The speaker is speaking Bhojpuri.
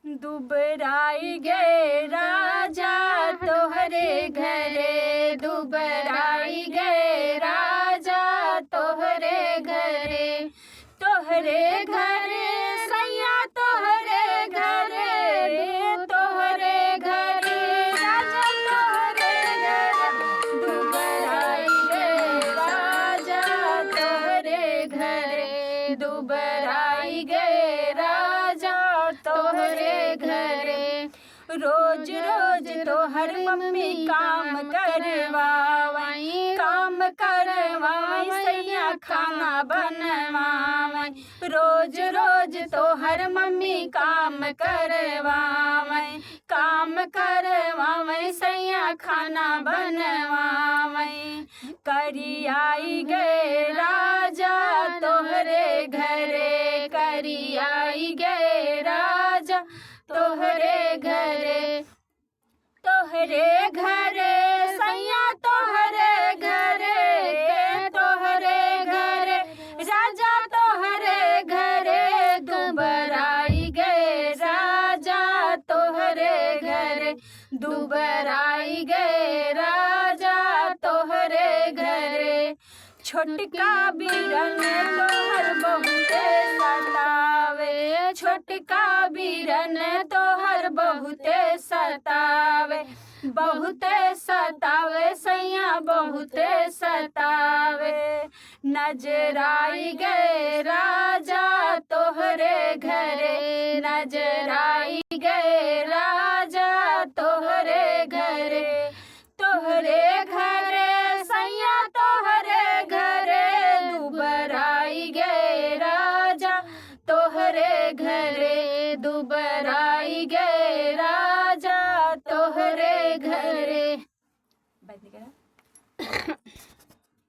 दुबराई गए राजा तोहरे घरे, दुबराई गए राजा तोहरे घरे, तोहरे घरे सैया तोहरे घरे, तोहरे घरे राजा तोहरे घरे, दुबराई गए राजा तोहरे घरे, दुबराई गए राजा तोहरे घरे। रोज रोज तोहर मम्मी काम करवाई, काम करवाई सैया खाना बनवाई, रोज रोज तोहर मम्मी काम करवाई, काम करवाई सैया खाना बनवाई। करियाई गए राजा तोहरे घरे, करियाई गए राजा तोहरे घरे, तोहरे घरे सैया तोहरे घरे, तोहरे घरे राजा तोहरे घरे, दुबराई गए राजा तोहरे घरे, दुबराई गए राजा तोहरे घरे। छोटका बिरन तोहर बहुते सतावे, छोटका बिरन तोहर बहुते सतावे, बहुते सतावे सैया बहुते सतावे। नजराई गए राजा तोहरे घरे, नजराई गए राजा तोहरे घरे, तोहरे घरे सैया तोहरे घरे, दुबराई गए राजा तोहरे घरे, दुबराई गए राजा तोहरे घरे।